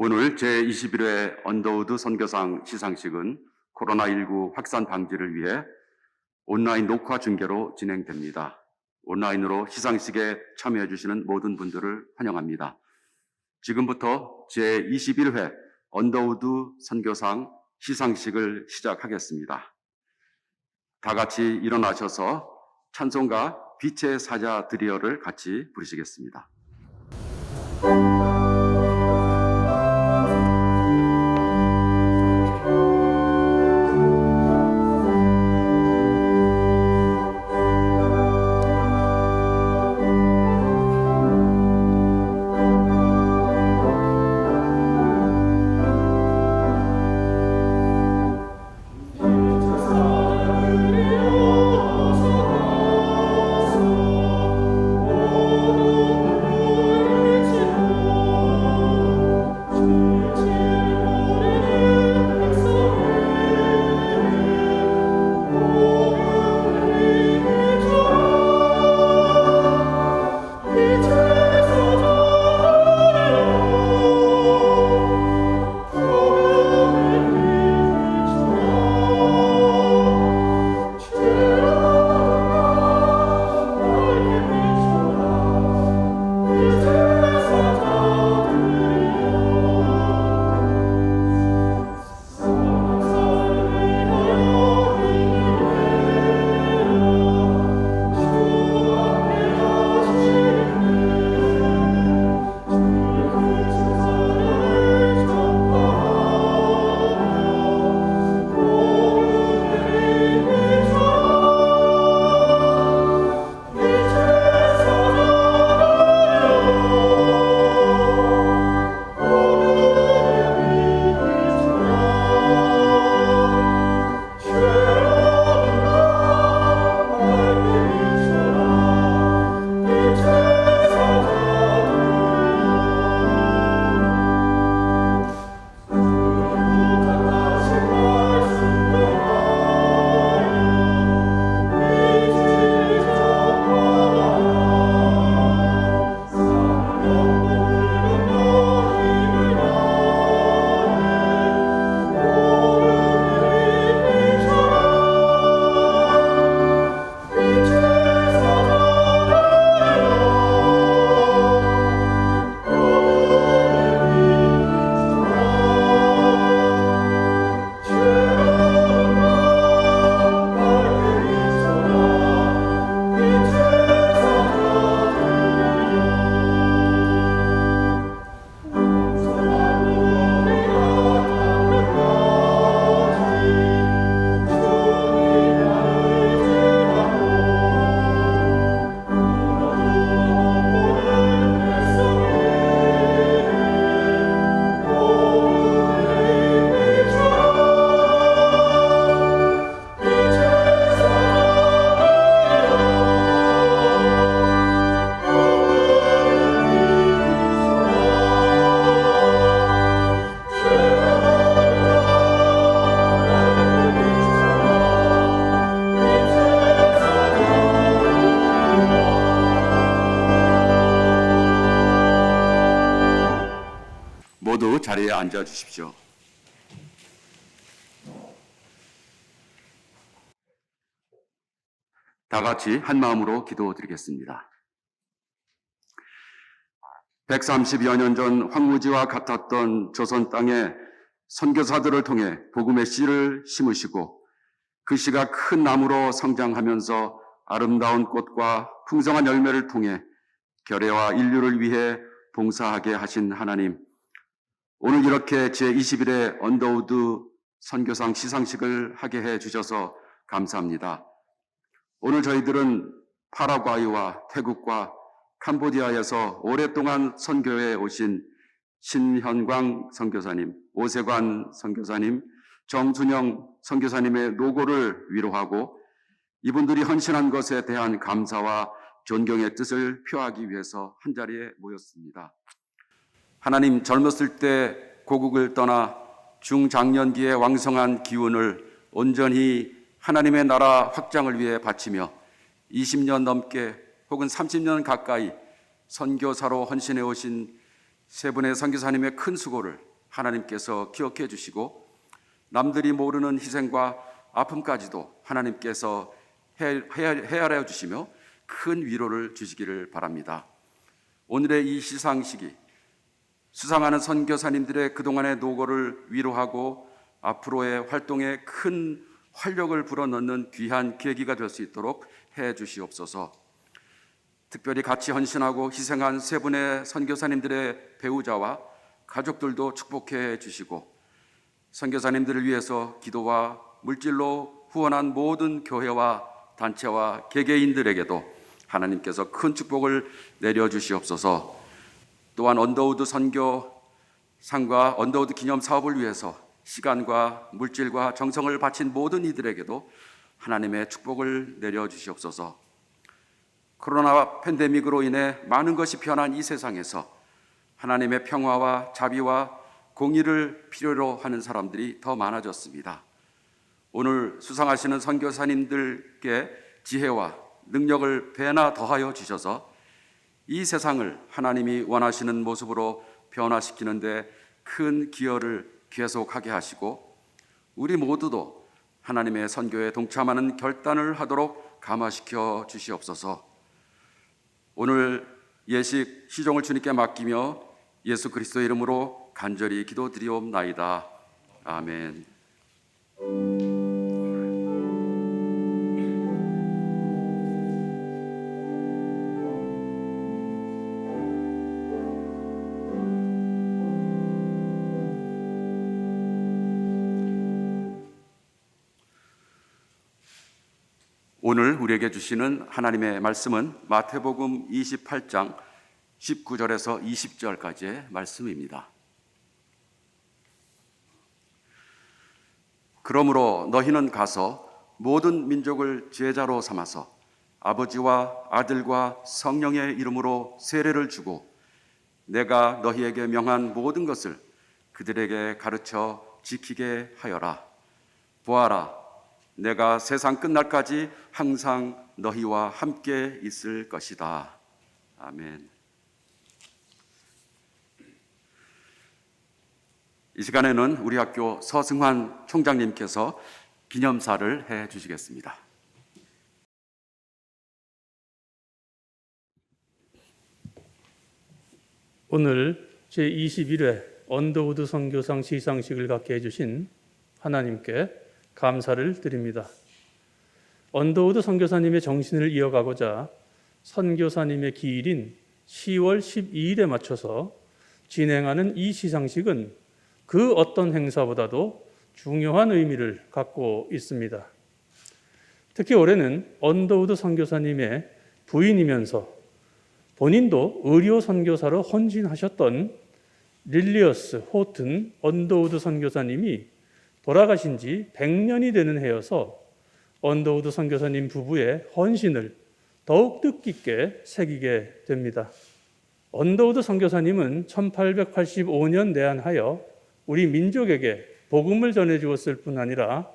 오늘 제21회 언더우드 선교상 시상식은 코로나19 확산 방지를 위해 온라인 녹화 중계로 진행됩니다. 온라인으로 시상식에 참여해 주시는 모든 분들을 환영합니다. 지금부터 제21회 언더우드 선교상 시상식을 시작하겠습니다. 다 같이 일어나셔서 찬송가 빛의 사자 드리어를 같이 부르시겠습니다. 모두 자리에 앉아 주십시오. 다 같이 한 마음으로 기도드리겠습니다. 130여 년 전 황무지와 같았던 조선 땅에 선교사들을 통해 복음의 씨를 심으시고 그 씨가 큰 나무로 성장하면서 아름다운 꽃과 풍성한 열매를 통해 결의와 인류를 위해 봉사하게 하신 하나님, 오늘 이렇게 제21회 언더우드 선교상 시상식을 하게 해 주셔서 감사합니다. 오늘 저희들은 파라과이와 태국과 캄보디아에서 오랫동안 선교해 오신 신현광 선교사님, 오세관 선교사님, 정순영 선교사님의 노고를 위로하고 이분들이 헌신한 것에 대한 감사와 존경의 뜻을 표하기 위해서 한자리에 모였습니다. 하나님, 젊었을 때 고국을 떠나 중장년기의 왕성한 기운을 온전히 하나님의 나라 확장을 위해 바치며 20년 넘게 혹은 30년 가까이 선교사로 헌신해 오신 세 분의 선교사님의 큰 수고를 하나님께서 기억해 주시고 남들이 모르는 희생과 아픔까지도 하나님께서 헤아려 주시며 큰 위로를 주시기를 바랍니다. 오늘의 이 시상식이 수상하는 선교사님들의 그동안의 노고를 위로하고 앞으로의 활동에 큰 활력을 불어넣는 귀한 계기가 될 수 있도록 해 주시옵소서. 특별히 같이 헌신하고 희생한 세 분의 선교사님들의 배우자와 가족들도 축복해 주시고 선교사님들을 위해서 기도와 물질로 후원한 모든 교회와 단체와 개개인들에게도 하나님께서 큰 축복을 내려주시옵소서. 또한 언더우드 선교상과 언더우드 기념 사업을 위해서 시간과 물질과 정성을 바친 모든 이들에게도 하나님의 축복을 내려주시옵소서. 코로나 팬데믹으로 인해 많은 것이 변한 이 세상에서 하나님의 평화와 자비와 공의를 필요로 하는 사람들이 더 많아졌습니다. 오늘 수상하시는 선교사님들께 지혜와 능력을 배나 더하여 주셔서 이 세상을 하나님이 원하시는 모습으로 변화시키는 데 큰 기여를 계속하게 하시고 우리 모두도 하나님의 선교에 동참하는 결단을 하도록 감화시켜 주시옵소서. 오늘 예식 시종을 주님께 맡기며 예수 그리스도의 이름으로 간절히 기도드리옵나이다. 아멘. 오늘 우리에게 주시는 하나님의 말씀은 마태복음 28장 19절에서 20절까지의 말씀입니다. 그러므로 너희는 가서 모든 민족을 제자로 삼아서 아버지와 아들과 성령의 이름으로 세례를 주고 내가 너희에게 명한 모든 것을 그들에게 가르쳐 지키게 하여라. 보아라, 내가 세상 끝날까지 항상 너희와 함께 있을 것이다. 아멘. 이 시간에는 우리 학교 서승환 총장님께서 기념사를 해 주시겠습니다. 오늘 제21회 언더우드 선교상 시상식을 갖게 해주신 하나님께 감사를 드립니다. 언더우드 선교사님의 정신을 이어가고자 선교사님의 기일인 10월 12일에 맞춰서 진행하는 이 시상식은 그 어떤 행사보다도 중요한 의미를 갖고 있습니다. 특히 올해는 언더우드 선교사님의 부인이면서 본인도 의료 선교사로 헌신하셨던 릴리어스 호튼 언더우드 선교사님이 돌아가신 지 100년이 되는 해여서 언더우드 선교사님 부부의 헌신을 더욱 뜻깊게 새기게 됩니다. 언더우드 선교사님은 1885년 내한하여 우리 민족에게 복음을 전해주었을 뿐 아니라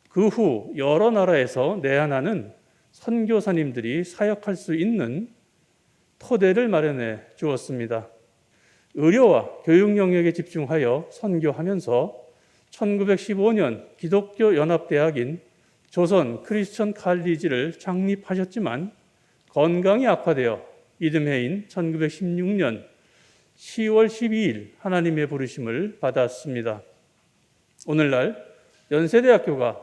그 후 여러 나라에서 내한하는 선교사님들이 사역할 수 있는 토대를 마련해 주었습니다. 의료와 교육 영역에 집중하여 선교하면서 1915년 기독교 연합대학인 조선 크리스천 칼리지를 창립하셨지만 건강이 악화되어 이듬해인 1916년 10월 12일 하나님의 부르심을 받았습니다. 오늘날 연세대학교가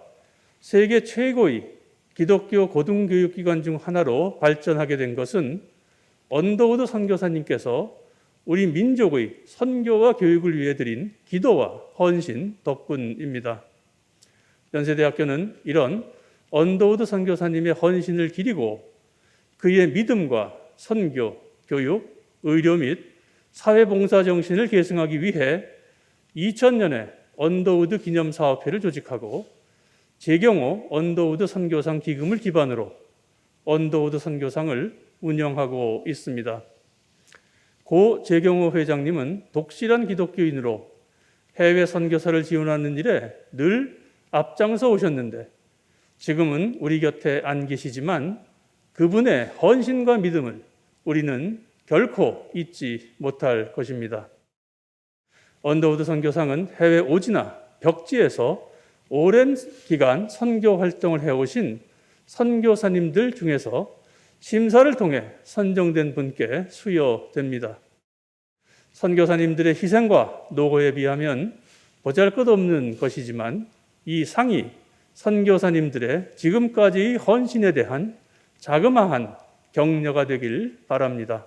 세계 최고의 기독교 고등교육기관 중 하나로 발전하게 된 것은 언더우드 선교사님께서 우리 민족의 선교와 교육을 위해 드린 기도와 헌신 덕분입니다. 연세대학교는 이런 언더우드 선교사님의 헌신을 기리고 그의 믿음과 선교, 교육, 의료 및 사회봉사 정신을 계승하기 위해 2000년에 언더우드 기념사업회를 조직하고 재경호 언더우드 선교상 기금을 기반으로 언더우드 선교상을 운영하고 있습니다. 고 재경호 회장님은 독실한 기독교인으로 해외 선교사를 지원하는 일에 늘 앞장서 오셨는데 지금은 우리 곁에 안 계시지만 그분의 헌신과 믿음을 우리는 결코 잊지 못할 것입니다. 언더우드 선교상은 해외 오지나 벽지에서 오랜 기간 선교 활동을 해오신 선교사님들 중에서 심사를 통해 선정된 분께 수여됩니다. 선교사님들의 희생과 노고에 비하면 보잘것없는 것이지만 이 상이 선교사님들의 지금까지의 헌신에 대한 자그마한 격려가 되길 바랍니다.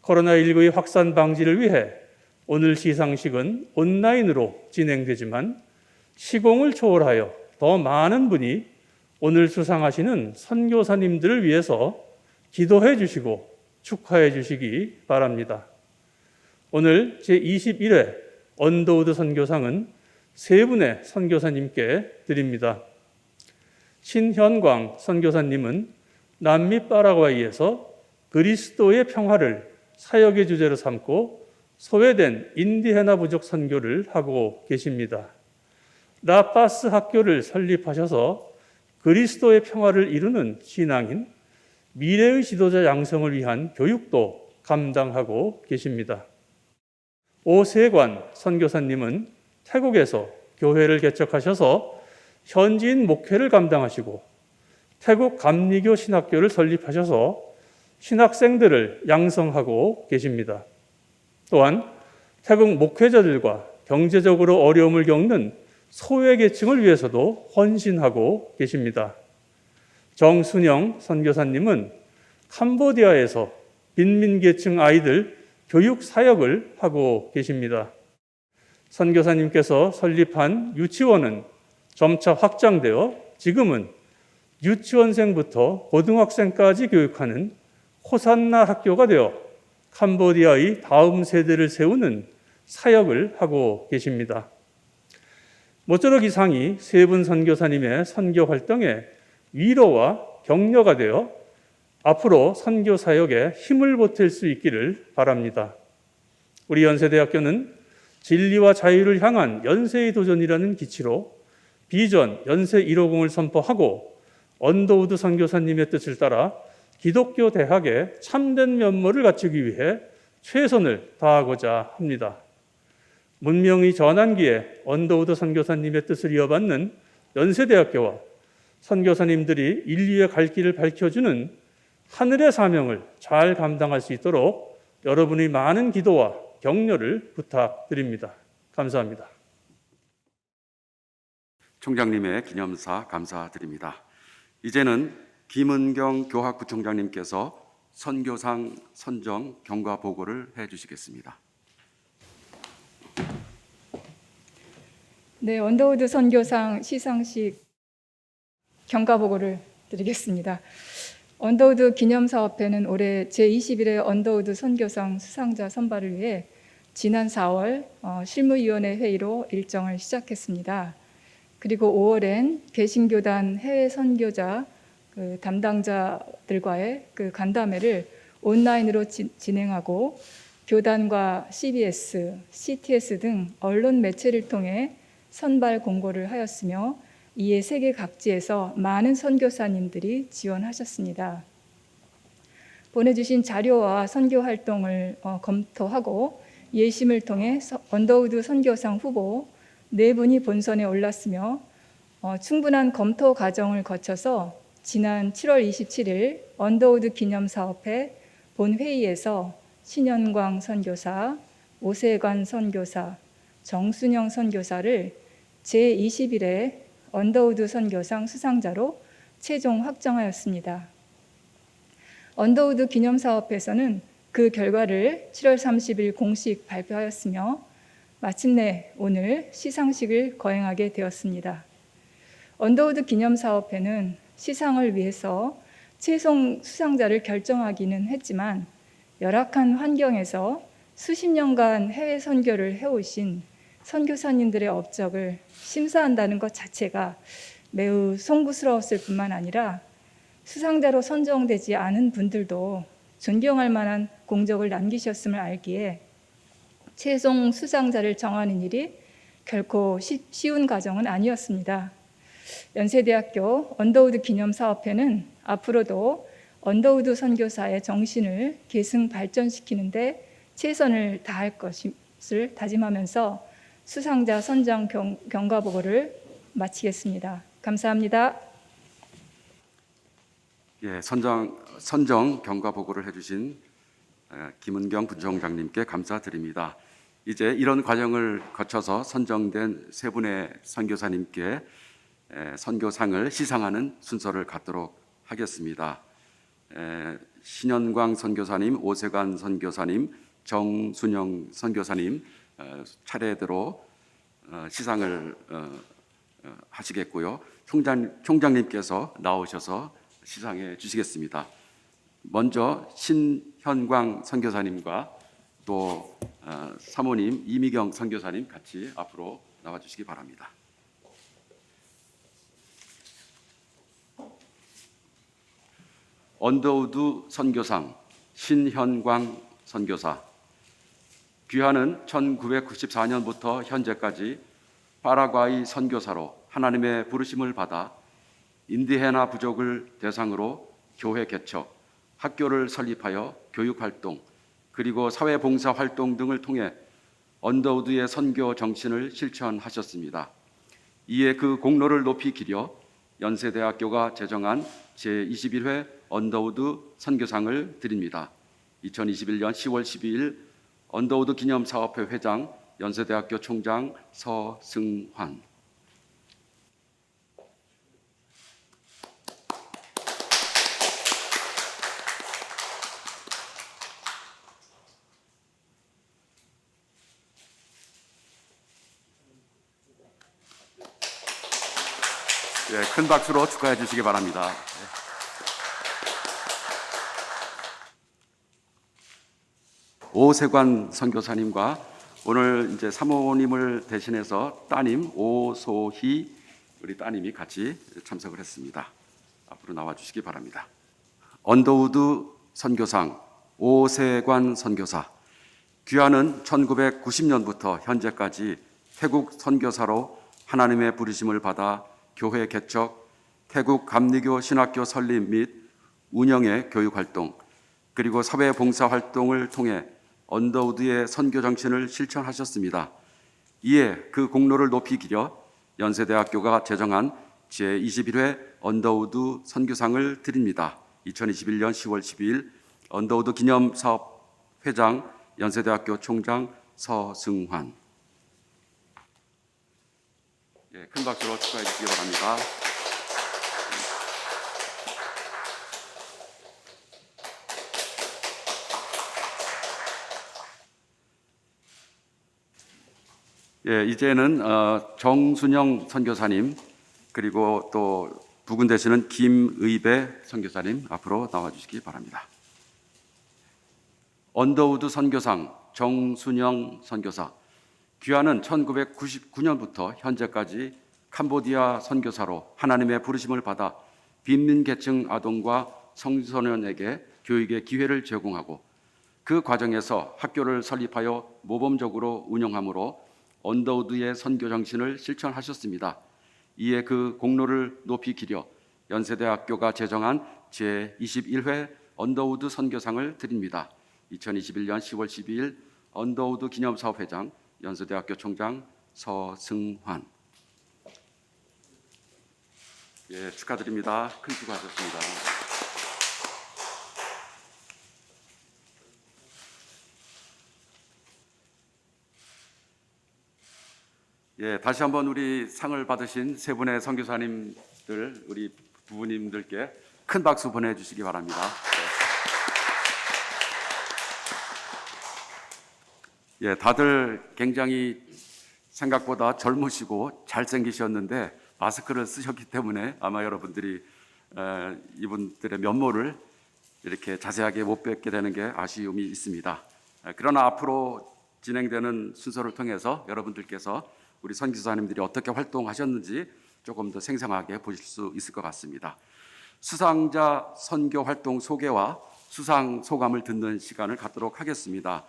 코로나19의 확산 방지를 위해 오늘 시상식은 온라인으로 진행되지만 시공을 초월하여 더 많은 분이 오늘 수상하시는 선교사님들을 위해서 기도해 주시고 축하해 주시기 바랍니다. 오늘 제21회 언더우드 선교상은 세 분의 선교사님께 드립니다. 신현광 선교사님은 남미 파라과이에서 그리스도의 평화를 사역의 주제로 삼고 소외된 인디애나 부족 선교를 하고 계십니다. 라파스 학교를 설립하셔서 그리스도의 평화를 이루는 신앙인, 미래의 지도자 양성을 위한 교육도 감당하고 계십니다. 오세관 선교사님은 태국에서 교회를 개척하셔서 현지인 목회를 감당하시고 태국 감리교 신학교를 설립하셔서 신학생들을 양성하고 계십니다. 또한 태국 목회자들과 경제적으로 어려움을 겪는 소외계층을 위해서도 헌신하고 계십니다. 정순영 선교사님은 캄보디아에서 빈민계층 아이들 교육 사역을 하고 계십니다. 선교사님께서 설립한 유치원은 점차 확장되어 지금은 유치원생부터 고등학생까지 교육하는 호산나 학교가 되어 캄보디아의 다음 세대를 세우는 사역을 하고 계십니다. 모쪼록 이 상이 세 분 선교사님의 선교 활동에 위로와 격려가 되어 앞으로 선교 사역에 힘을 보탤 수 있기를 바랍니다. 우리 연세대학교는 진리와 자유를 향한 연세의 도전이라는 기치로 비전 연세 150을 선포하고 언더우드 선교사님의 뜻을 따라 기독교 대학의 참된 면모를 갖추기 위해 최선을 다하고자 합니다. 문명의 전환기에 언더우드 선교사님의 뜻을 이어받는 연세대학교와 선교사님들이 인류의 갈 길을 밝혀주는 하늘의 사명을 잘 감당할 수 있도록 여러분의 많은 기도와 격려를 부탁드립니다. 감사합니다. 총장님의 기념사 감사드립니다. 이제는 김은경 교학부총장님께서 선교상 선정 경과 보고를 해주시겠습니다. 네, 언더우드 선교상 시상식 경과 보고를 드리겠습니다. 언더우드 기념사업회는 올해 제21회 언더우드 선교상 수상자 선발을 위해 지난 4월 실무위원회 회의로 일정을 시작했습니다. 그리고 5월엔 개신교단 해외 선교자 담당자들과의 간담회를 온라인으로 진행하고 교단과 CBS, CTS 등 언론 매체를 통해 선발 공고를 하였으며 이에 세계 각지에서 많은 선교사님들이 지원하셨습니다. 보내주신 자료와 선교 활동을 검토하고 예심을 통해 언더우드 선교상 후보 4분이 본선에 올랐으며 충분한 검토 과정을 거쳐서 지난 7월 27일 언더우드 기념사업회 본회의에서 신현광 선교사, 오세관 선교사, 정순영 선교사를 제21회 언더우드 선교상 수상자로 최종 확정하였습니다. 언더우드 기념사업회에서는 그 결과를 7월 30일 공식 발표하였으며 마침내 오늘 시상식을 거행하게 되었습니다. 언더우드 기념사업회는 시상을 위해서 최종 수상자를 결정하기는 했지만 열악한 환경에서 수십 년간 해외 선교를 해오신 선교사님들의 업적을 심사한다는 것 자체가 매우 송구스러웠을 뿐만 아니라 수상자로 선정되지 않은 분들도 존경할 만한 공적을 남기셨음을 알기에 최종 수상자를 정하는 일이 결코 쉬운 과정은 아니었습니다. 연세대학교 언더우드 기념사업회는 앞으로도 언더우드 선교사의 정신을 계승 발전시키는 데 최선을 다할 것을 다짐하면서 수상자 선정 경과보고를 마치겠습니다. 감사합니다. 예, 선정 경과 보고를 해주신 김은경 부총장님께 감사드립니다. 이제 이런 과정을 거쳐서 선정된 세 분의 선교사님께 선교상을 시상하는 순서를 갖도록 하겠습니다. 신현광 선교사님, 오세관 선교사님, 정순영 선교사님 차례대로 시상을 하시겠고요. 총장님께서 나오셔서 시상해 주시겠습니다. 먼저 신현광 선교사님과 또 사모님 이미경 선교사님 같이 앞으로 나와 주시기 바랍니다. 언더우드 선교상 신현광 선교사. 귀하는 1994년부터 현재까지 파라과이 선교사로 하나님의 부르심을 받아 인디애나 부족을 대상으로 교회 개척, 학교를 설립하여 교육활동, 그리고 사회봉사 활동 등을 통해 언더우드의 선교 정신을 실천하셨습니다. 이에 그 공로를 높이 기려 연세대학교가 제정한 제21회 언더우드 선교상을 드립니다. 2021년 10월 12일 언더우드 기념사업회 회장, 연세대학교 총장 서승환. 예, 큰 박수로 축하해 주시기 바랍니다. 오세관 선교사님과 오늘 이제 사모님을 대신해서 따님 오소희 우리 따님이 같이 참석을 했습니다. 앞으로 나와 주시기 바랍니다. 언더우드 선교상 오세관 선교사. 귀하는 1990년부터 현재까지 태국 선교사로 하나님의 부르심을 받아 교회 개척, 태국 감리교 신학교 설립 및 운영의 교육활동, 그리고 사회봉사활동을 통해 언더우드의 선교 정신을 실천하셨습니다. 이에 그 공로를 높이 기려 연세대학교가 제정한 제21회 언더우드 선교상을 드립니다. 2021년 10월 12일 언더우드 기념사업 회장, 연세대학교 총장 서승환. 예, 큰 박수로 축하해 주시기 바랍니다. 예, 이제는 정순영 선교사님 그리고 또 부근 되시는 김의배 선교사님 앞으로 나와 주시기 바랍니다. 언더우드 선교상 정순영 선교사. 귀하는 1999년부터 현재까지 캄보디아 선교사로 하나님의 부르심을 받아 빈민계층 아동과 청소년에게 교육의 기회를 제공하고 그 과정에서 학교를 설립하여 모범적으로 운영함으로 언더우드의 선교 정신을 실천하셨습니다. 이에 그 공로를 높이 기려 연세대학교가 제정한 제21회 언더우드 선교상을 드립니다. 2021년 10월 12일 언더우드 기념사업회장, 연세대학교 총장 서승환. 예, 축하드립니다. 큰 수고하셨습니다. 예, 다시 한번 우리 상을 받으신 세 분의 선교사님들, 우리 부부님들께 큰 박수 보내주시기 바랍니다. 예, 다들 굉장히 생각보다 젊으시고 잘생기셨는데 마스크를 쓰셨기 때문에 아마 여러분들이 이분들의 면모를 이렇게 자세하게 못 뵙게 되는 게 아쉬움이 있습니다. 그러나 앞으로 진행되는 순서를 통해서 여러분들께서 우리 선교사님들이 어떻게 활동하셨는지 조금 더 생생하게 보실 수 있을 것 같습니다. 수상자 선교 활동 소개와 수상 소감을 듣는 시간을 갖도록 하겠습니다.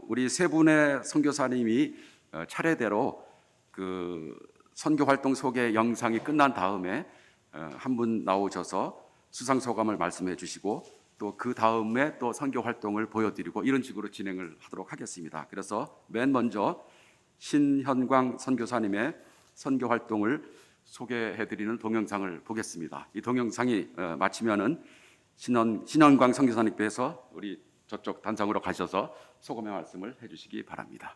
우리 세 분의 선교사님이 차례대로 그 선교 활동 소개 영상이 끝난 다음에 한 분 나오셔서 수상 소감을 말씀해 주시고 또 그 다음에 또 선교 활동을 보여드리고 이런 식으로 진행을 하도록 하겠습니다. 그래서 맨 먼저 신현광 선교사님의 선교 활동을 소개해드리는 동영상을 보겠습니다. 이 동영상이 마치면은 신현광 선교사님께서 우리 저쪽 단상으로 가셔서 소감의 말씀을 해주시기 바랍니다.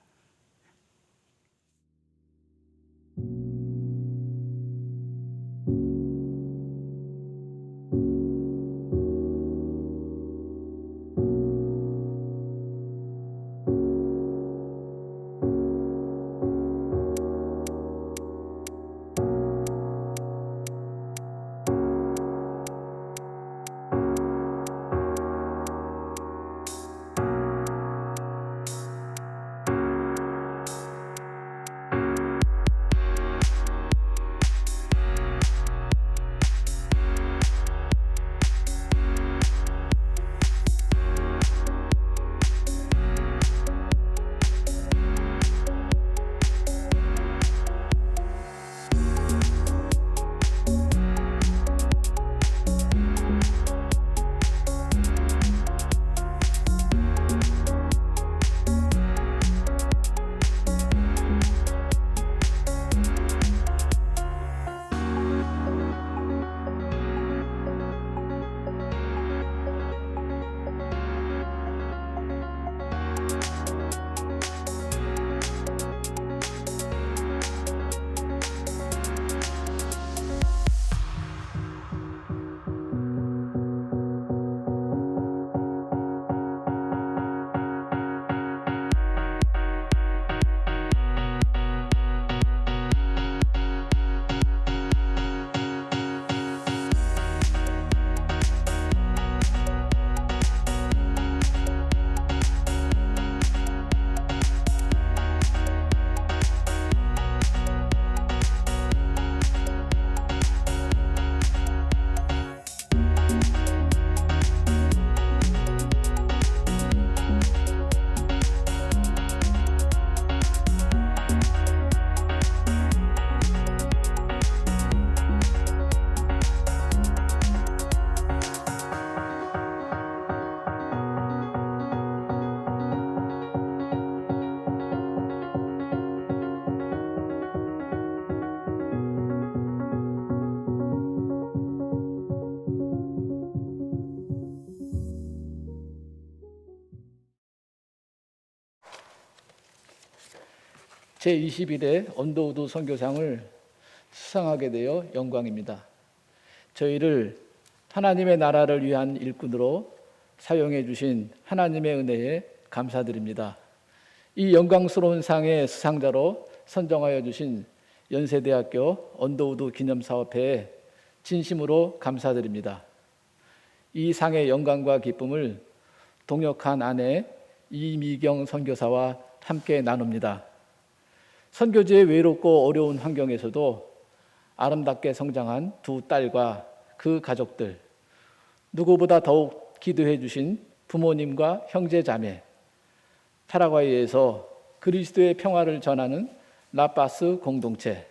제21회 언더우드 선교상을 수상하게 되어 영광입니다. 저희를 하나님의 나라를 위한 일꾼으로 사용해 주신 하나님의 은혜에 감사드립니다. 이 영광스러운 상의 수상자로 선정하여 주신 연세대학교 언더우드 기념사업회에 진심으로 감사드립니다. 이 상의 영광과 기쁨을 동역한 아내 이미경 선교사와 함께 나눕니다. 선교지의 외롭고 어려운 환경에서도 아름답게 성장한 두 딸과 그 가족들, 누구보다 더욱 기도해 주신 부모님과 형제 자매, 파라과이에서 그리스도의 평화를 전하는 라파스 공동체,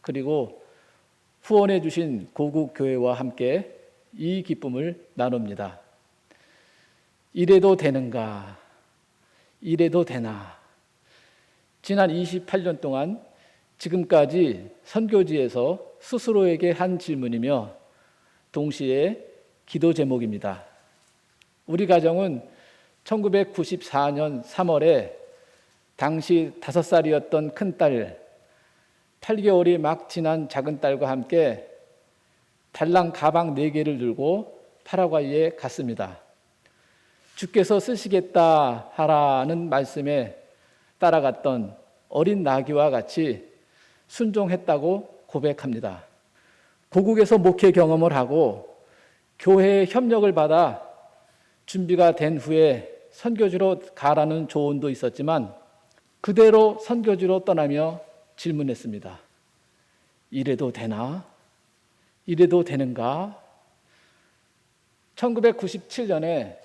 그리고 후원해 주신 고국 교회와 함께 이 기쁨을 나눕니다. 이래도 되는가? 이래도 되나? 지난 28년 동안 지금까지 선교지에서 스스로에게 한 질문이며 동시에 기도 제목입니다. 우리 가정은 1994년 3월에 당시 5살이었던 큰딸, 8개월이 막 지난 작은딸과 함께 달랑 가방 4개를 들고 파라과이에 갔습니다. 주께서 쓰시겠다 하라는 말씀에 따라갔던 어린 나귀와 같이 순종했다고 고백합니다. 고국에서 목회 경험을 하고 교회의 협력을 받아 준비가 된 후에 선교지로 가라는 조언도 있었지만 그대로 선교지로 떠나며 질문했습니다. 이래도 되나? 이래도 되는가? 1997년에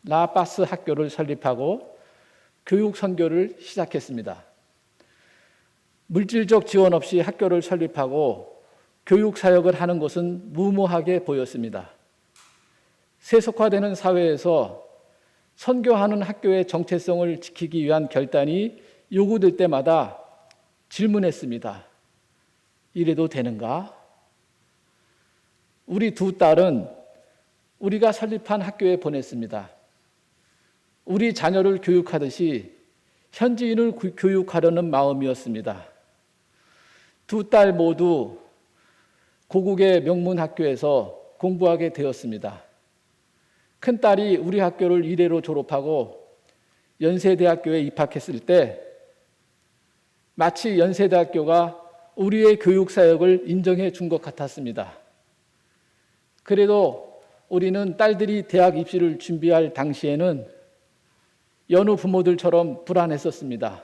라파스 학교를 설립하고 교육 선교를 시작했습니다. 물질적 지원 없이 학교를 설립하고 교육 사역을 하는 것은 무모하게 보였습니다. 세속화되는 사회에서 선교하는 학교의 정체성을 지키기 위한 결단이 요구될 때마다 질문했습니다. 이래도 되는가? 우리 두 딸은 우리가 설립한 학교에 보냈습니다. 우리 자녀를 교육하듯이 현지인을 교육하려는 마음이었습니다. 두 딸 모두 고국의 명문 학교에서 공부하게 되었습니다. 큰딸이 우리 학교를 이례로 졸업하고 연세대학교에 입학했을 때 마치 연세대학교가 우리의 교육 사역을 인정해 준 것 같았습니다. 그래도 우리는 딸들이 대학 입시를 준비할 당시에는 여느 부모들처럼 불안했었습니다.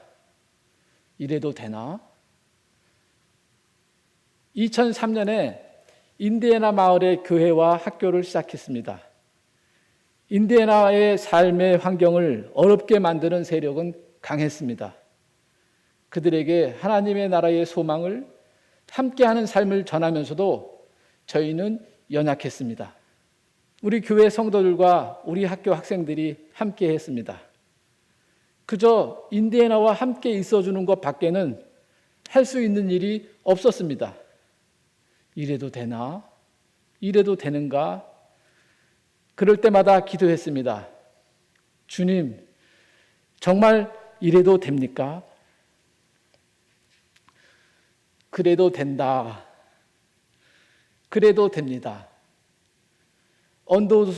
이래도 되나? 2003년에 인디애나 마을의 교회와 학교를 시작했습니다. 인디애나의 삶의 환경을 어렵게 만드는 세력은 강했습니다. 그들에게 하나님의 나라의 소망을 함께하는 삶을 전하면서도 저희는 연약했습니다. 우리 교회 성도들과 우리 학교 학생들이 함께 했습니다. 그저 인디애나와 함께 있어주는 것 밖에는 할 수 있는 일이 없었습니다. 이래도 되나? 이래도 되는가? 그럴 때마다 기도했습니다. 주님, 정말 이래도 됩니까? 그래도 된다. 그래도 됩니다. 언더우드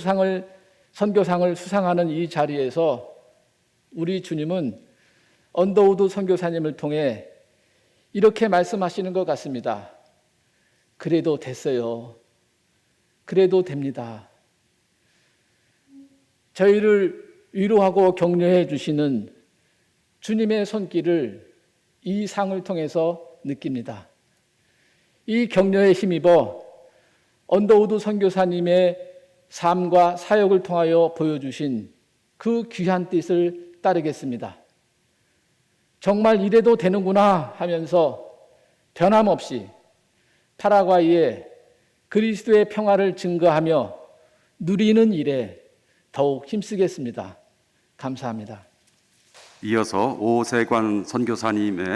선교상을 수상하는 이 자리에서 우리 주님은 언더우드 선교사님을 통해 이렇게 말씀하시는 것 같습니다. 그래도 됐어요. 그래도 됩니다. 저희를 위로하고 격려해 주시는 주님의 손길을 이 상을 통해서 느낍니다. 이 격려에 힘입어 언더우드 선교사님의 삶과 사역을 통하여 보여주신 그 귀한 뜻을 따르겠습니다. 정말 이래도 되는구나 하면서 변함없이 파라과이에 그리스도의 평화를 증거하며 누리는 일에 더욱 힘쓰겠습니다. 감사합니다. 이어서 오세관 선교사님의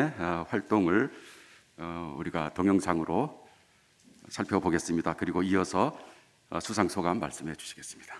활동을 우리가 동영상으로 살펴보겠습니다. 그리고 이어서 수상소감 말씀해 주시겠습니다.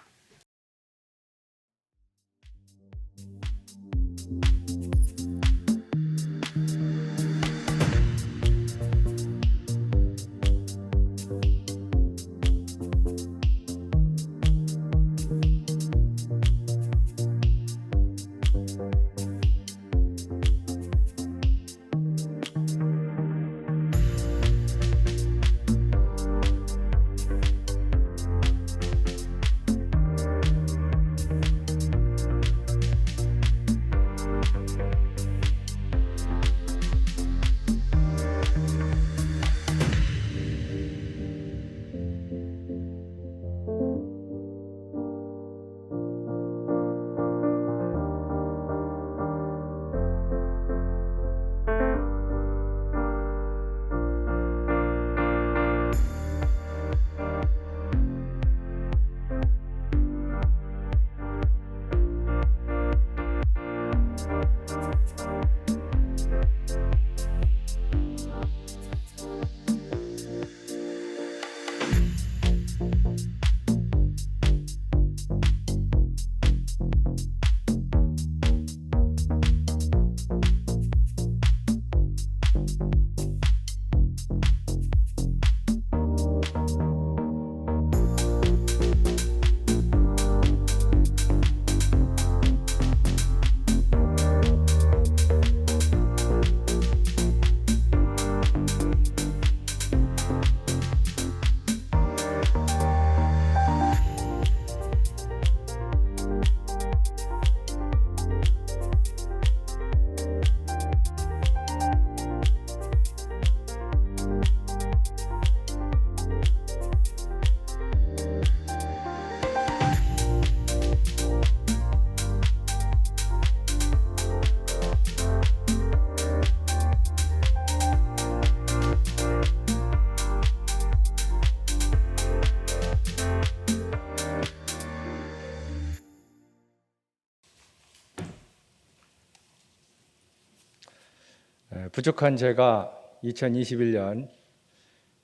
부족한 제가 2021년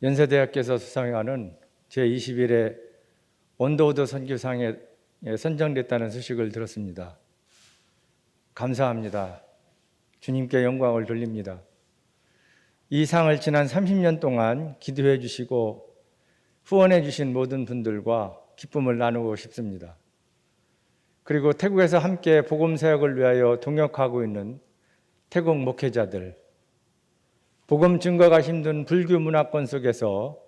연세대학교에서 수상하는 제21회 언더우드 선교상에 선정됐다는 소식을 들었습니다. 감사합니다. 주님께 영광을 돌립니다. 이 상을 지난 30년 동안 기도해 주시고 후원해 주신 모든 분들과 기쁨을 나누고 싶습니다. 그리고 태국에서 함께 복음 사역을 위하여 동역하고 있는 태국 목회자들, 복음 증거가 힘든 불교 문화권 속에서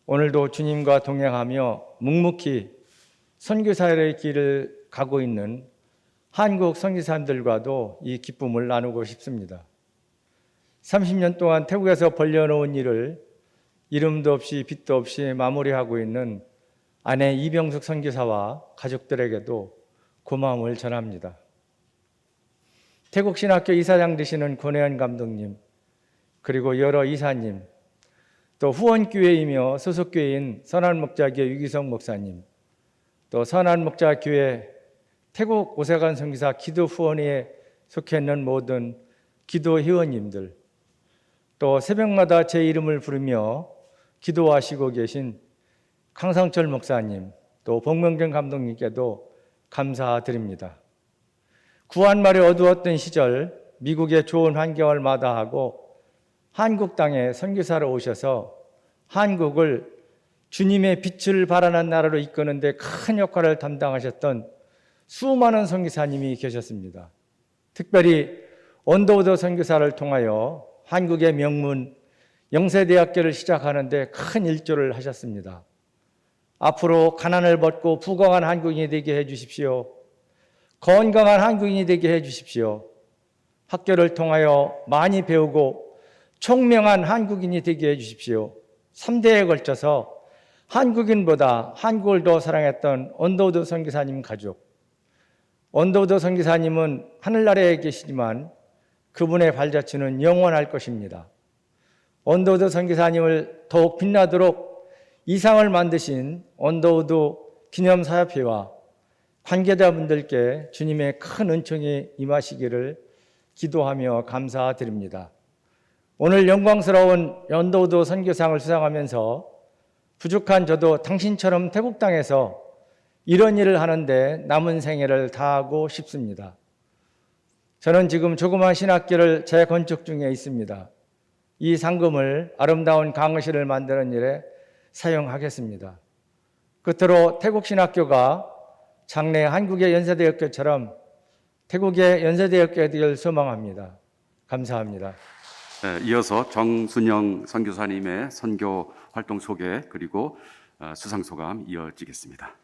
오늘도 주님과 동행하며 묵묵히 선교사의 길을 가고 있는 한국 선교사님들과도 이 기쁨을 나누고 싶습니다. 30년 동안 태국에서 벌려놓은 일을 이름도 없이 빛도 없이 마무리하고 있는 아내 이병숙 선교사와 가족들에게도 고마움을 전합니다. 태국 신학교 이사장 되시는 권혜연 감독님, 그리고 여러 이사님, 또 후원교회이며 소속교회인 선한목자교회 유기성 목사님, 또 선한목자교회 태국 오세관 선교사 기도후원회에 속해 있는 모든 기도회원님들, 또 새벽마다 제 이름을 부르며 기도하시고 계신 강상철 목사님, 또 복명경 감독님께도 감사드립니다. 구한 말에 어두웠던 시절 미국의 좋은 환경을 마다하고 한국 땅에 선교사로 오셔서 한국을 주님의 빛을 발하는 나라로 이끄는 데 큰 역할을 담당하셨던 수많은 선교사님이 계셨습니다. 특별히 언더우드 선교사를 통하여 한국의 명문 영세대학교를 시작하는 데 큰 일조를 하셨습니다. 앞으로 가난을 벗고 부강한 한국인이 되게 해 주십시오. 건강한 한국인이 되게 해 주십시오. 학교를 통하여 많이 배우고 총명한 한국인이 되게 해 주십시오. 3대에 걸쳐서 한국인보다 한국을 더 사랑했던 언더우드 선교사님 가족. 언더우드 선교사님은 하늘나라에 계시지만 그분의 발자취는 영원할 것입니다. 언더우드 선교사님을 더욱 빛나도록 이상을 만드신 언더우드 기념사협회와 관계자분들께 주님의 큰 은총이 임하시기를 기도하며 감사드립니다. 오늘 영광스러운 언더우드 선교상을 수상하면서 부족한 저도 당신처럼 태국 땅에서 이런 일을 하는데 남은 생애를 다하고 싶습니다. 저는 지금 조그만 신학교를 재건축 중에 있습니다. 이 상금을 아름다운 강의실을 만드는 일에 사용하겠습니다. 끝으로 태국 신학교가 장래 한국의 연세대학교처럼 태국의 연세대학교가 되길 소망합니다. 감사합니다. 이어서 정순영 선교사님의 선교 활동 소개 그리고 수상 소감 이어지겠습니다.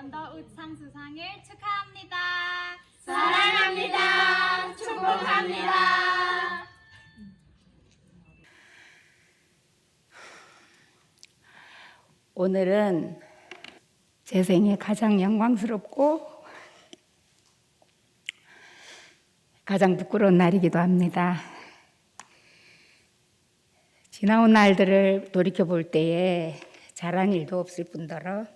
언더우드 수상을 축하합니다. 사랑합니다. 축복합니다. 오늘은 제 생에 가장 영광스럽고 가장 부끄러운 날이기도 합니다. 지나온 날들을 돌이켜볼 때에 잘한 일도 없을 뿐더러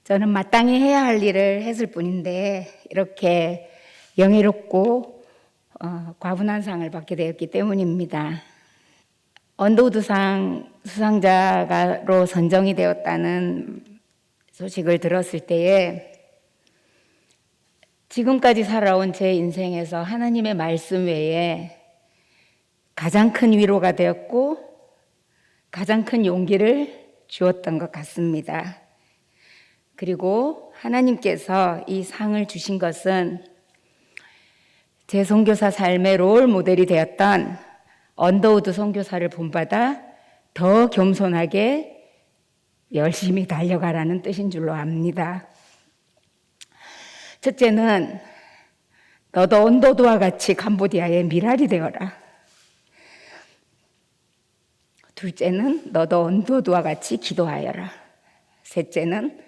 저는 마땅히 해야 할 일을 했을 뿐인데 이렇게 영예롭고 과분한 상을 받게 되었기 때문입니다. 언더우드상 수상자로 선정이 되었다는 소식을 들었을 때에 지금까지 살아온 제 인생에서 하나님의 말씀 외에 가장 큰 위로가 되었고 가장 큰 용기를 주었던 것 같습니다. 그리고 하나님께서 이 상을 주신 것은 제 선교사 삶의 롤 모델이 되었던 언더우드 선교사를 본받아 더 겸손하게 열심히 달려가라는 뜻인 줄로 압니다. 첫째는 너도 언더우드와 같이 캄보디아의 미랄이 되어라. 둘째는 너도 언더우드와 같이 기도하여라. 셋째는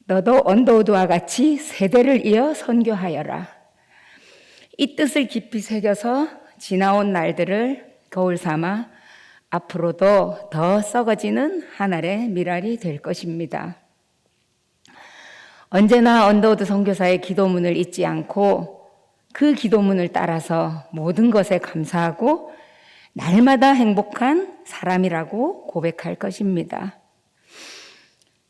너도 언더우드와 같이 세대를 이어 선교하여라. 이 뜻을 깊이 새겨서 지나온 날들을 거울 삼아 앞으로도 더 썩어지는 한 알의 미랄이 될 것입니다. 언제나 언더우드 선교사의 기도문을 잊지 않고 그 기도문을 따라서 모든 것에 감사하고 날마다 행복한 사람이라고 고백할 것입니다.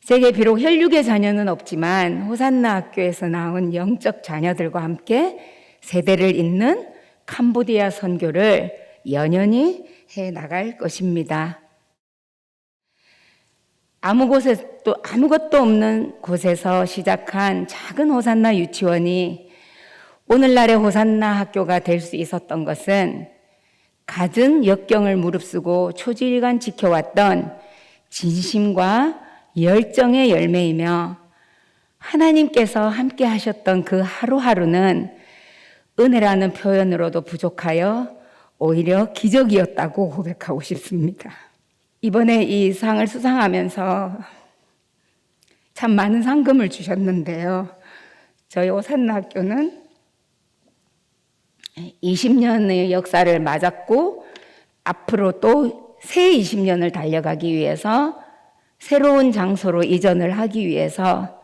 제게 비록 혈육의 자녀는 없지만 호산나 학교에서 나온 영적 자녀들과 함께 세대를 잇는 캄보디아 선교를 연연히 해 나갈 것입니다. 아무것도 없는 곳에서 시작한 작은 호산나 유치원이 오늘날의 호산나 학교가 될 수 있었던 것은 갖은 역경을 무릅쓰고 초지일간 지켜왔던 진심과 열정의 열매이며 하나님께서 함께 하셨던 그 하루하루는 은혜라는 표현으로도 부족하여 오히려 기적이었다고 고백하고 싶습니다. 이번에 이 상을 수상하면서 참 많은 상금을 주셨는데요. 저희 호산나 학교는 20년의 역사를 맞았고 앞으로 또 새 20년을 달려가기 위해서 새로운 장소로 이전을 하기 위해서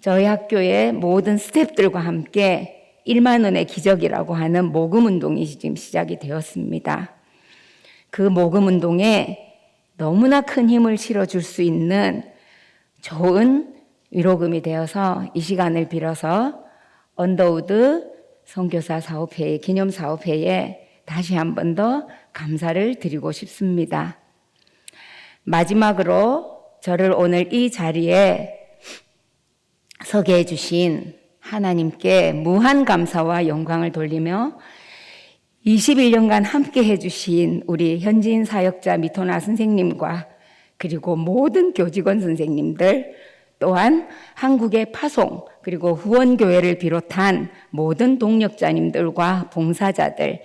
저희 학교의 모든 스태프들과 함께 1만 원의 기적이라고 하는 모금운동이 지금 시작이 되었습니다. 그 모금운동에 너무나 큰 힘을 실어줄 수 있는 좋은 위로금이 되어서 이 시간을 빌어서 언더우드 선교사 사업회의 기념 사업회에 다시 한 번 더 감사를 드리고 싶습니다. 마지막으로 저를 오늘 이 자리에 서게 해주신 하나님께 무한 감사와 영광을 돌리며 21년간 함께 해주신 우리 현지인 사역자 미토나 선생님과 그리고 모든 교직원 선생님들 또한 한국의 파송 그리고 후원교회를 비롯한 모든 동력자님들과 봉사자들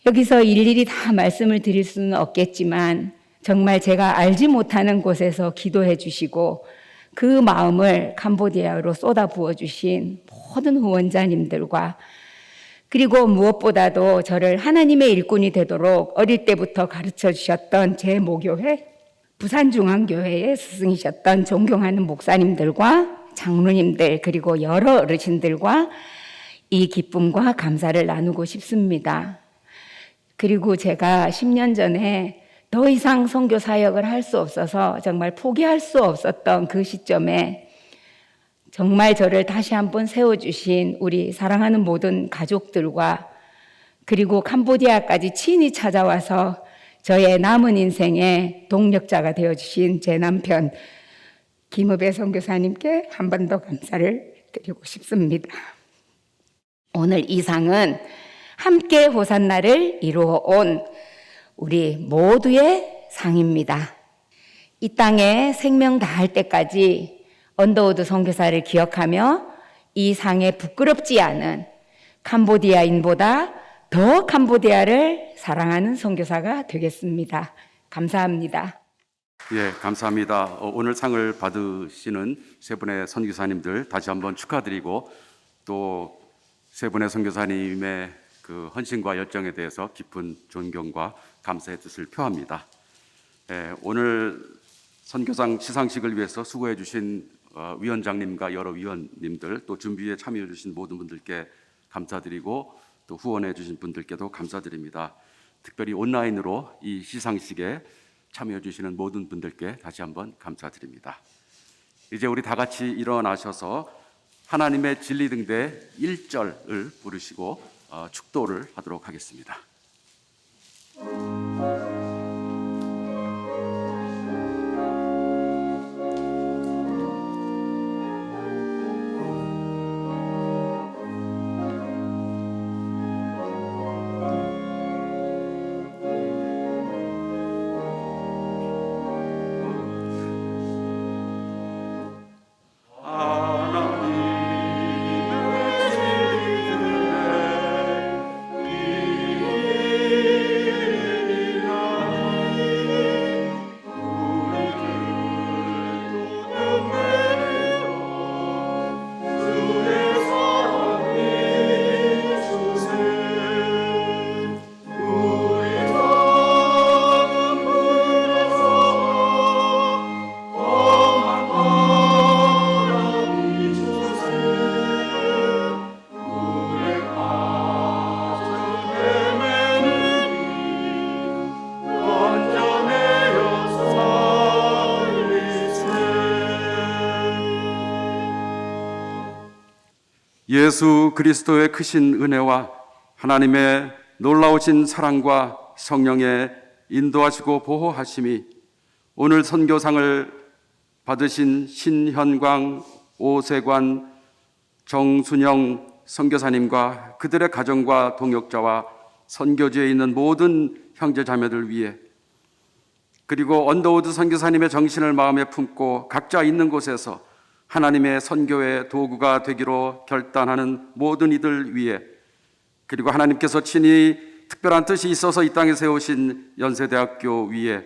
여기서 일일이 다 말씀을 드릴 수는 없겠지만 정말 제가 알지 못하는 곳에서 기도해 주시고 그 마음을 캄보디아로 쏟아 부어 주신 모든 후원자님들과 그리고 무엇보다도 저를 하나님의 일꾼이 되도록 어릴 때부터 가르쳐 주셨던 제 모교회 부산중앙교회의 스승이셨던 존경하는 목사님들과 장로님들 그리고 여러 어르신들과 이 기쁨과 감사를 나누고 싶습니다. 그리고 제가 10년 전에 더 이상 선교 사역을 할 수 없어서 정말 포기할 수 없었던 그 시점에 정말 저를 다시 한번 세워주신 우리 사랑하는 모든 가족들과 그리고 캄보디아까지 친히 찾아와서 저의 남은 인생의 동력자가 되어주신 제 남편 김읍의 선교사님께 한 번 더 감사를 드리고 싶습니다. 오늘 이 상은 함께 호산나를 이루어 온 우리 모두의 상입니다. 이 땅에 생명 다할 때까지 언더우드 선교사를 기억하며 이 상에 부끄럽지 않은 캄보디아인보다 더 캄보디아를 사랑하는 선교사가 되겠습니다. 감사합니다. 예, 감사합니다. 오늘 상을 받으시는 세 분의 선교사님들 다시 한번 축하드리고 또 세 분의 선교사님의 그 헌신과 열정에 대해서 깊은 존경과 감사의 뜻을 표합니다. 예, 오늘 선교상 시상식을 위해서 수고해 주신 위원장님과 여러 위원님들 또 준비에 참여해 주신 모든 분들께 감사드리고 또 후원해 주신 분들께도 감사드립니다. 특별히 온라인으로 이 시상식에 참여해 주시는 모든 분들께 다시 한번 감사드립니다. 이제 우리 다 같이 일어나셔서 하나님의 진리 등대 1절을 부르시고 축도를 하도록 하겠습니다. 예수 그리스도의 크신 은혜와 하나님의 놀라우신 사랑과 성령의 인도하시고 보호하심이 오늘 선교상을 받으신 신현광, 오세관, 정순영 선교사님과 그들의 가정과 동역자와 선교지에 있는 모든 형제 자매들 위해 그리고 언더우드 선교사님의 정신을 마음에 품고 각자 있는 곳에서 하나님의 선교의 도구가 되기로 결단하는 모든 이들 위해 그리고 하나님께서 친히 특별한 뜻이 있어서 이 땅에 세우신 연세대학교 위에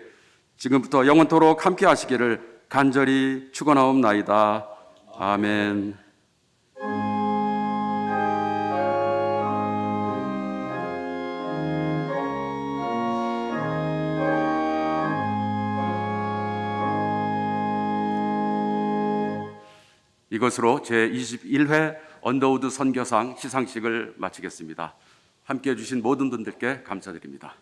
지금부터 영원토록 함께 하시기를 간절히 축원하옵나이다. 아멘. 이것으로 제21회 언더우드 선교상 시상식을 마치겠습니다. 함께해 주신 모든 분들께 감사드립니다.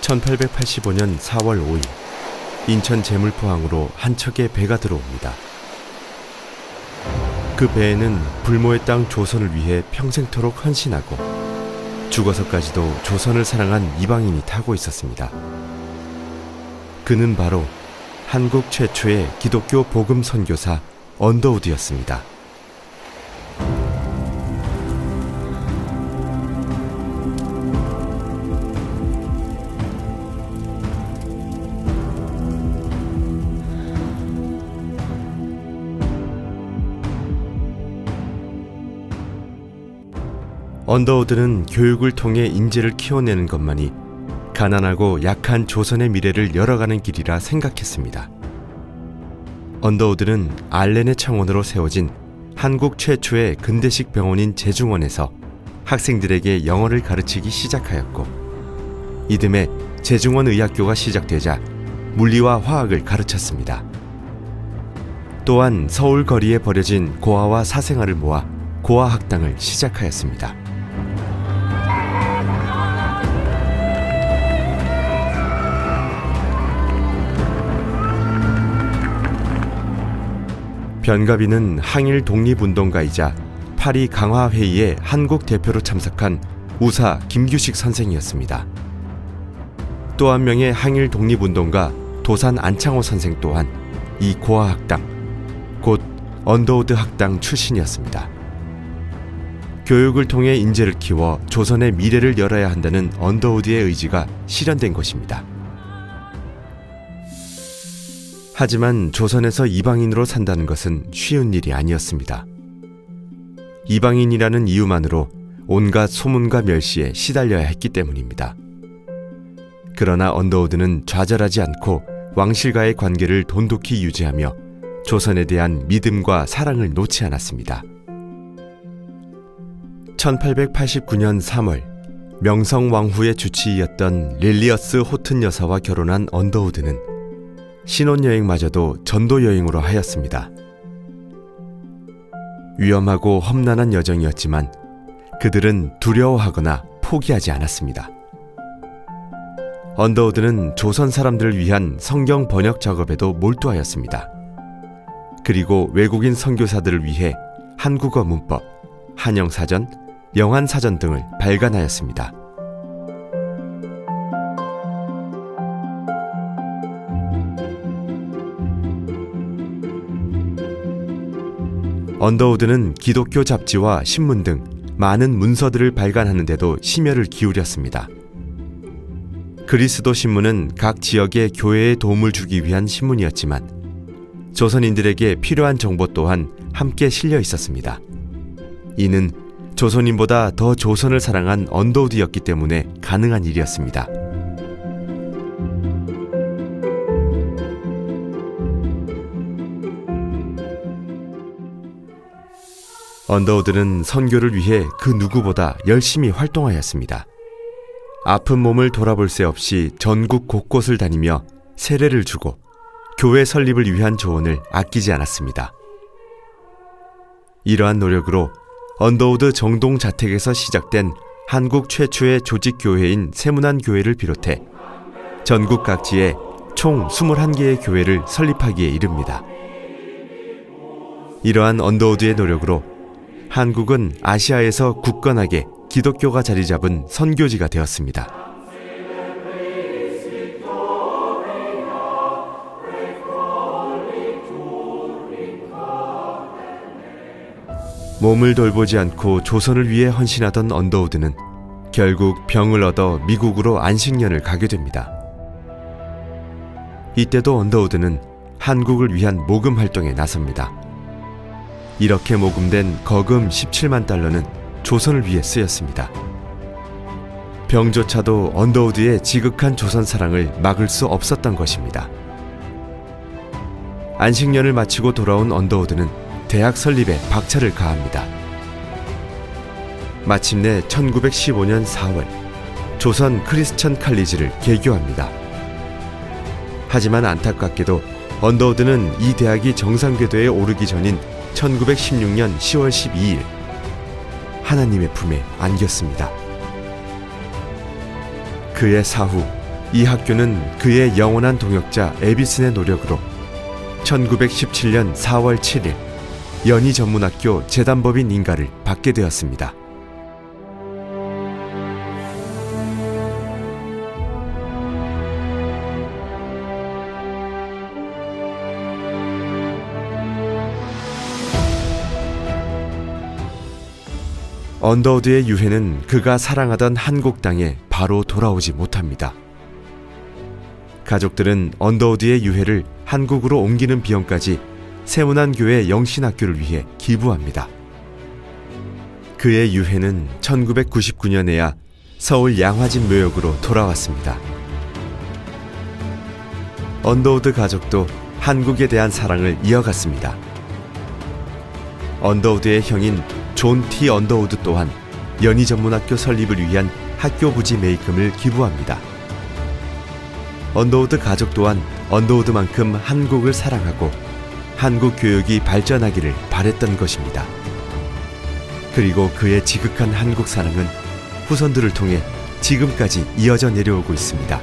(1885년 4월 5일) 인천 제물포항으로 한 척의 배가 들어옵니다. 그 배에는 불모의 땅 조선을 위해 평생토록 헌신하고 죽어서까지도 조선을 사랑한 이방인이 타고 있었습니다. 그는 바로 한국 최초의 기독교 복음 선교사 언더우드였습니다. 언더우드는 교육을 통해 인재를 키워내는 것만이 가난하고 약한 조선의 미래를 열어가는 길이라 생각했습니다. 언더우드는 알렌의 청원으로 세워진 한국 최초의 근대식 병원인 제중원에서 학생들에게 영어를 가르치기 시작하였고, 이듬해 제중원 의학교가 시작되자 물리와 화학을 가르쳤습니다. 또한 서울 거리에 버려진 고아와 사생아를 모아 고아학당을 시작하였습니다. 변가비는 항일 독립운동가이자 파리 강화회의의 한국 대표로 참석한 우사 김규식 선생이었습니다. 또 한 명의 항일 독립운동가 도산 안창호 선생 또한 이 고아학당, 곧 언더우드 학당 출신이었습니다. 교육을 통해 인재를 키워 조선의 미래를 열어야 한다는 언더우드의 의지가 실현된 것입니다. 하지만 조선에서 이방인으로 산다는 것은 쉬운 일이 아니었습니다. 이방인이라는 이유만으로 온갖 소문과 멸시에 시달려야 했기 때문입니다. 그러나 언더우드는 좌절하지 않고 왕실과의 관계를 돈독히 유지하며 조선에 대한 믿음과 사랑을 놓지 않았습니다. 1889년 3월 명성 왕후의 주치의였던 릴리어스 호튼 여사와 결혼한 언더우드는 신혼여행마저도 전도여행으로 하였습니다. 위험하고 험난한 여정이었지만 그들은 두려워하거나 포기하지 않았습니다. 언더우드는 조선 사람들을 위한 성경 번역 작업에도 몰두하였습니다. 그리고 외국인 선교사들을 위해 한국어 문법, 한영사전, 영한사전 등을 발간하였습니다. 언더우드는 기독교 잡지와 신문 등 많은 문서들을 발간하는 데도 심혈을 기울였습니다. 그리스도 신문은 각 지역의 교회에 도움을 주기 위한 신문이었지만 조선인들에게 필요한 정보 또한 함께 실려 있었습니다. 이는 조선인보다 더 조선을 사랑한 언더우드였기 때문에 가능한 일이었습니다. 언더우드는 선교를 위해 그 누구보다 열심히 활동하였습니다. 아픈 몸을 돌아볼 새 없이 전국 곳곳을 다니며 세례를 주고 교회 설립을 위한 조언을 아끼지 않았습니다. 이러한 노력으로 언더우드 정동 자택에서 시작된 한국 최초의 조직교회인 세문안교회를 비롯해 전국 각지에 총 21개의 교회를 설립하기에 이릅니다. 이러한 언더우드의 노력으로 한국은 아시아에서 굳건하게 기독교가 자리 잡은 선교지가 되었습니다. 몸을 돌보지 않고 조선을 위해 헌신하던 언더우드는 결국 병을 얻어 미국으로 안식년을 가게 됩니다. 이때도 언더우드는 한국을 위한 모금 활동에 나섭니다. 이렇게 모금된 거금 17만 달러는 조선을 위해 쓰였습니다. 병조차도 언더우드의 지극한 조선 사랑을 막을 수 없었던 것입니다. 안식년을 마치고 돌아온 언더우드는 대학 설립에 박차를 가합니다. 마침내 1915년 4월 조선 크리스천 칼리지를 개교합니다. 하지만 안타깝게도 언더우드는 이 대학이 정상궤도에 오르기 전인 1916년 10월 12일 하나님의 품에 안겼습니다. 그의 사후 이 학교는 그의 영원한 동역자 에비슨의 노력으로 1917년 4월 7일 연희 전문학교 재단법인 인가를 받게 되었습니다. 언더우드의 유해는 그가 사랑하던 한국 땅에 바로 돌아오지 못합니다. 가족들은 언더우드의 유해를 한국으로 옮기는 비용까지 세문안교회 영신학교를 위해 기부합니다. 그의 유해는 1999년에야 서울 양화진 묘역으로 돌아왔습니다. 언더우드 가족도 한국에 대한 사랑을 이어갔습니다. 언더우드의 형인 존 T. 언더우드 또한 연희전문학교 설립을 위한 학교 부지 매입금을 기부합니다. 언더우드 가족 또한 언더우드만큼 한국을 사랑하고 한국 교육이 발전하기를 바랬던 것입니다. 그리고 그의 지극한 한국 사랑은 후손들을 통해 지금까지 이어져 내려오고 있습니다.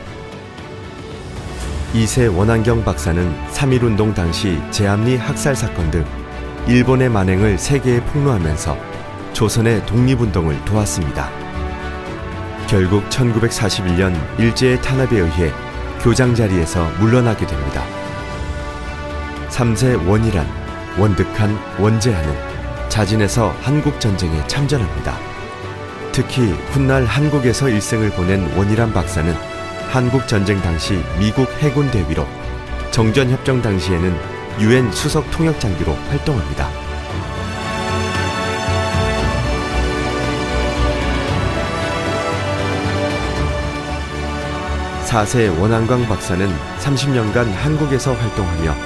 이세 원한경 박사는 3.1운동 당시 제암리 학살 사건 등 일본의 만행을 세계에 폭로하면서 조선의 독립운동을 도왔습니다. 결국 1941년 일제의 탄압에 의해 교장 자리에서 물러나게 됩니다. 3세 원이란 원득한 원재하는 자진해서 한국전쟁에 참전합니다. 특히 훗날 한국에서 일생을 보낸 원이란 박사는 한국전쟁 당시 미국 해군 대위로 정전협정 당시에는 UN 수석 통역장교로 활동합니다. 4세 원한광 박사는 30년간 한국에서 활동하며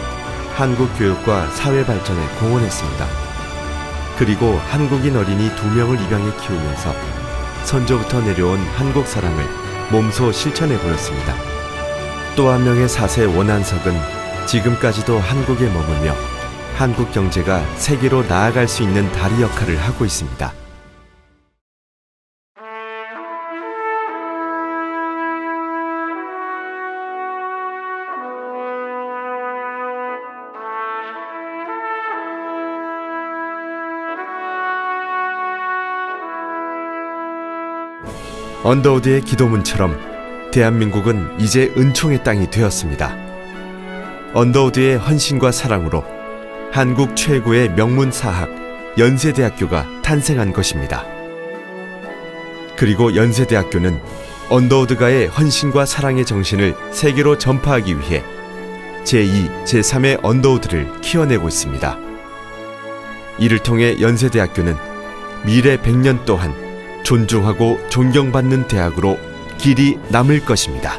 한국 교육과 사회 발전에 공헌했습니다. 그리고 한국인 어린이 2명을 입양해 키우면서 선조부터 내려온 한국 사랑을 몸소 실천해 보였습니다. 또 한 명의 4세 원한석은 지금까지도 한국에 머물며 한국 경제가 세계로 나아갈 수 있는 다리 역할을 하고 있습니다. 언더우드의 기도문처럼 대한민국은 이제 은총의 땅이 되었습니다. 언더우드의 헌신과 사랑으로 한국 최고의 명문 사학 연세대학교가 탄생한 것입니다. 그리고 연세대학교는 언더우드가의 헌신과 사랑의 정신을 세계로 전파하기 위해 제2, 제3의 언더우드를 키워내고 있습니다. 이를 통해 연세대학교는 미래 100년 동안 존중하고 존경받는 대학으로 길이 남을 것입니다.